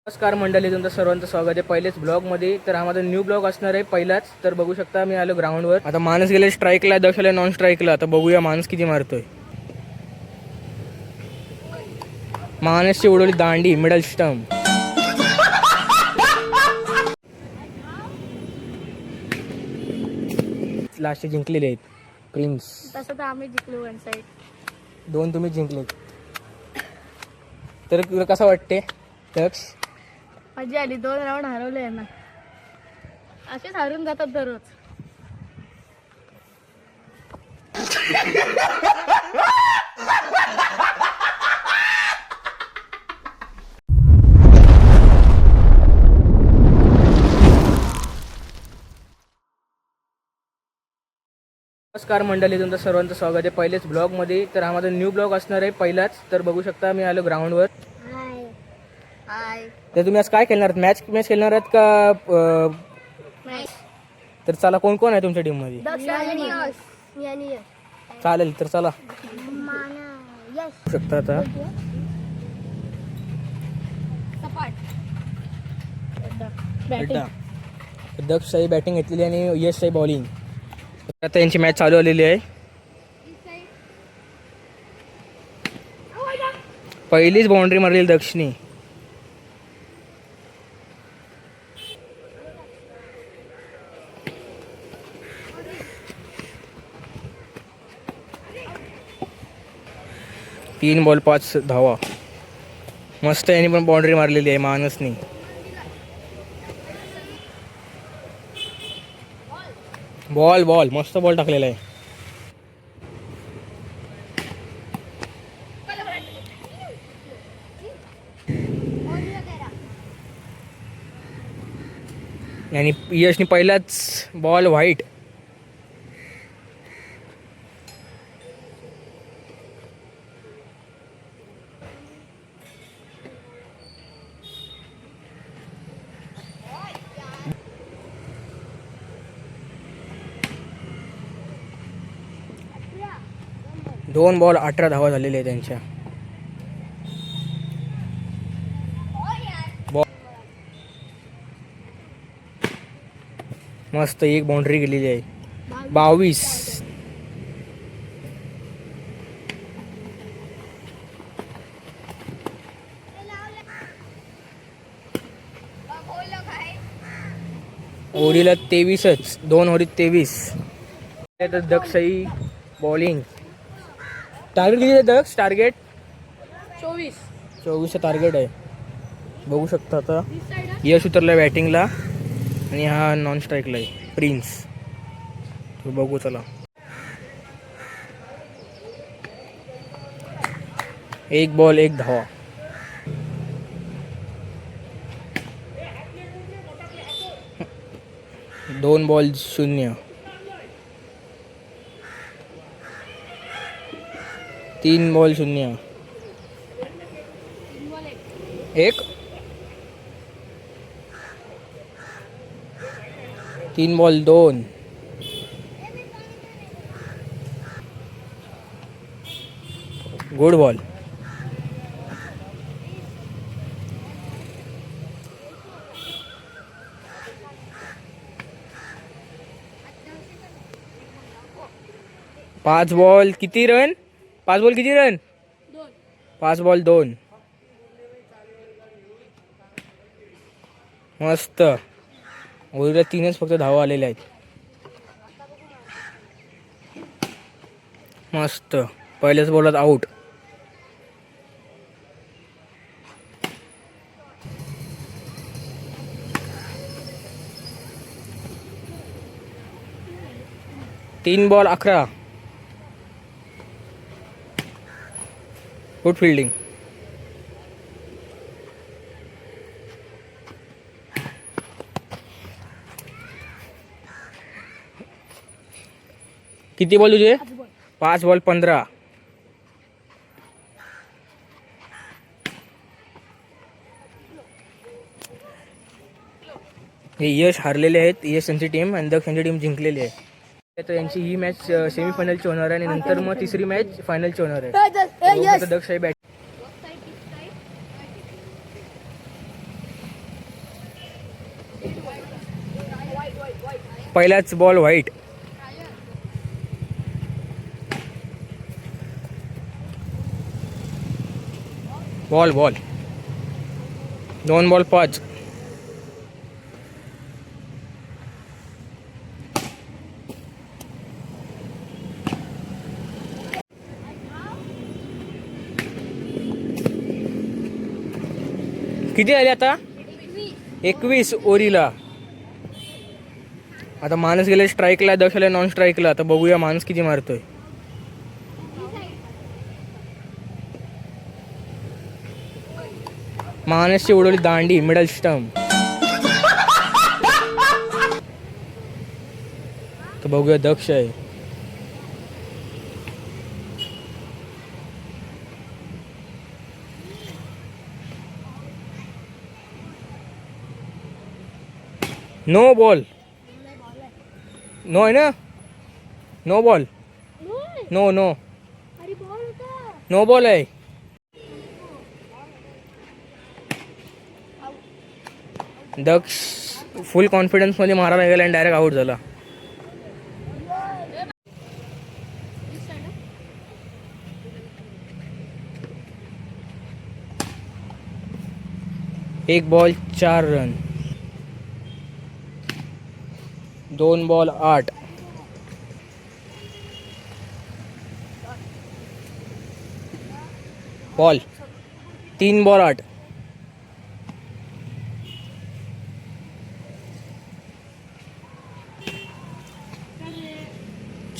नमस्कार मंडळी, तुमचं सर्वांचं स्वागत आहे पहिलेच ब्लॉगमध्ये. तर हा माझा न्यू ब्लॉग असणार आहे पहिलाच. तर बघू शकता मी आलो ग्राउंडवर. आता माणूस गेले स्ट्राईकला, दक्षला नॉन स्ट्राईकला. आता बघूया माणूस किती मारतोय. माणसची उडवली दांडी मिडल स्टंप. लास्ट जिंकलेले आहेत प्रिन्स. तसं तर आम्ही जिंकलो वन साईड. 2 तुम्ही जिंकले. तर तुला कसं वाटते दक्ष? मजा आली. 2 राऊंड हरवले यांना. असेच हरून जातात दररोज. नमस्कार मंडळी, तुमचं सर्वांचं स्वागत आहे पहिलेच ब्लॉगमध्ये. तर हा माझा न्यू ब्लॉग असणार आहे पहिलाच. तर बघू शकता मी आलो ग्राउंडवर. हाय. तर तुम्ही आज काय खेळणार आहात? मॅच खेळणार आहात का? तर चला, कोण कोण आहे तुमच्या टीम मध्ये? चालेल, तर चला बघू शकता. आता दक्ष साई बॅटिंग घेतलेली आणि यश साई बॉलिंग. आता यांची मॅच चालू आलेली आहे. पहिलीच बाउंड्री मारली दक्षनी. तीन बॉल 5 धावा. मस्त यांनी पण बाउंड्री मारलेली आहे मानसनी. बॉल मस्त बॉल टाकलेला आहे. आणि यशनी पहिलाच बॉल व्हाईट. दोन बॉल 18 धावा झालेले आहे त्यांच्या. मस्त एक बाउंड्री गेलेली आहे. 22. ओव्हरीला 23च. 2 ओव्हरीत 23. दक्षई बॉलिंग. टार्गेट किती आहे दक्ष? टार्गेट 24 टार्गेट आहे. बघू शकता. आता यश उतरला बॅटिंगला आणि हा नॉन स्ट्राईकला आहे प्रिन्स. तो बघू चला. एक बॉल 1 धावा. दोन ball 0. 3 ball 0. 1. 3 ball 2. Good ball. पाच बॉल किती रन? 5 बॉल किती रन? 5 बॉल 2. मस्त. ओव्हरला 3च फक्त धावा आलेल्या आहेत. मस्त. पहिल्याच बॉलात आउट. तीन बॉल 11. Good fielding. किती बॉल तुझे? 5 बॉल 15. हे यश हारलेले आहेत. यश यांची टीम आणि दक्ष यांची टीम जिंकलेली आहे. तर यांची ही मॅच सेमीफायनलची होणार आहे आणि नंतर मग तिसरी मॅच फायनलची होणार आहे. दक्ष बॅट पहिलाच ball white. Ball ball 2 ball 5. किती आले आता? 21 ओरीला. आता माणूस गेले स्ट्राईकला, दक्षाला नॉन स्ट्राईकला. आता बघूया माणूस किती मारतोय. माणसची उडवली दांडी मिडल स्टंप. तर बघूया दक्ष आहे. No ball. नो आहे ना. No ball. No no no ball आहे. दक्ष फुल कॉन्फिडन्स मध्ये मारायला गेला आणि डायरेक्ट आउट झाला. एक ball 4 run. 2 ball 8. Ball 3 ball 8.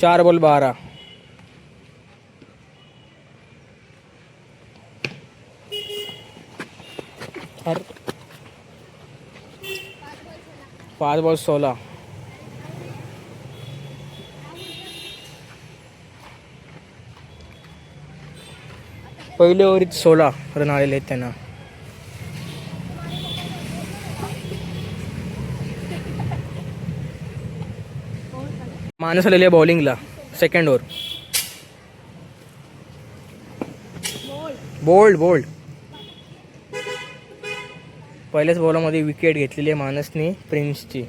4 ball 12. 5 ball 16. पहिले ओव्हरीत 16 रन आलेले आहेत त्यांना. माणूस आलेले आहे बॉलिंगला. Second over. Bowled bowled. पहिल्याच बॉलमध्ये विकेट घेतलेली आहे मानसने प्रिन्सची.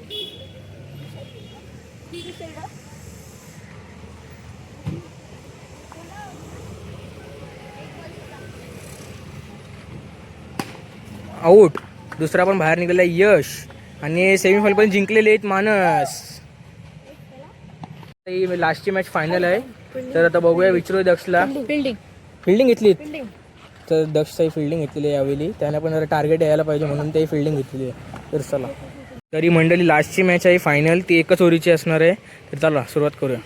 आऊट. दुसरा पण बाहेर निघाला यश. आणि सेमीफायनल पण जिंकलेले आहेत मानस. ही लास्टची मॅच फायनल आहे. तर आता बघूया, विचारू दक्षला. फिल्डिंग घेतली तर दक्षची फिल्डिंग घेतलेली आहे यावेळी. त्याने पण जरा टार्गेट यायला पाहिजे म्हणून ते फिल्डिंग घेतलेली आहे. तर चला, तरी मंडळी लास्टची मॅच आहे फायनल. ती एकच ओव्हरची असणार आहे. तर चला सुरुवात करूया.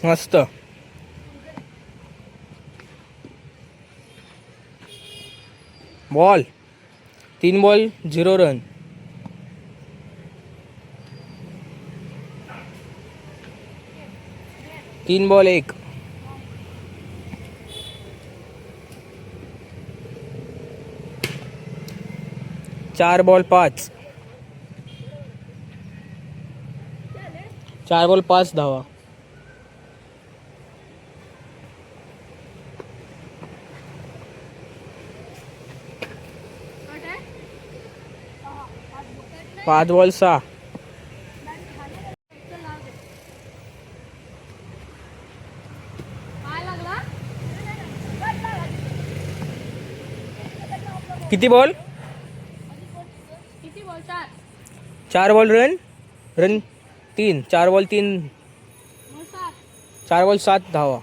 मस्त. Ball 3 ball 0 run. 3 ball 1. 4 ball 5. 4 ball 5 धावा. 5 बॉल 6. किती ball? 4 ball run 3. 4 ball 3. 4 ball 7 धावा.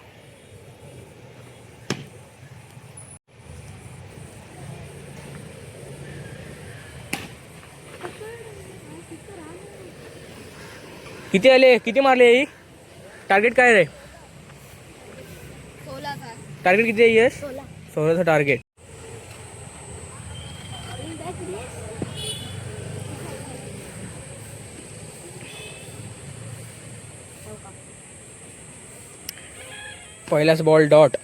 किती आले? किती मारले? टार्गेट काय रे? टार्गेट किती आहे? यस 16चं टार्गेट. पहिलाच बॉल डॉट.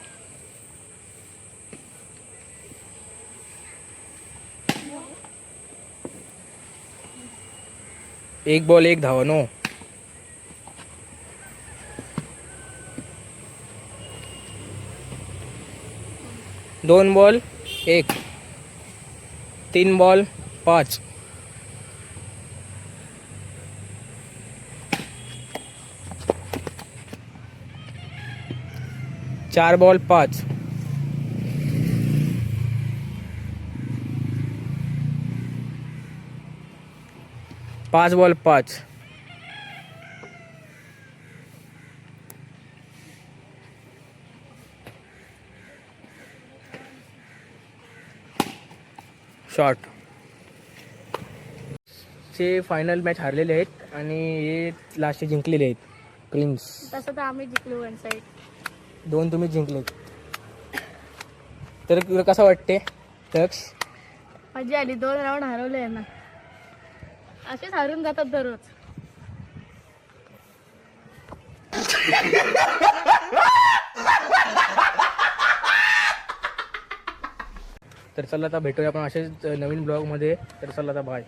एक बॉल 1 धावा. No. 2 ball 1, 3 ball 5, 4 ball 5, 5 ball 5, 'shot. चे फायनल मॅच हारलेले आहेत आणि हे लास्ट जिंकलेले आहेत प्रिन्स. तसं तर आम्ही जिंकलो वन साईड. 2 तुम्ही जिंकलेत. तर तुला कसं वाटते दक्ष? मजा आली. 2 राऊंड हरवले ना. असेच हारून जातात दररोज. तर चला आता भेटूया आपण असेच नवीन ब्लॉगमध्ये. तर चला आता बाय.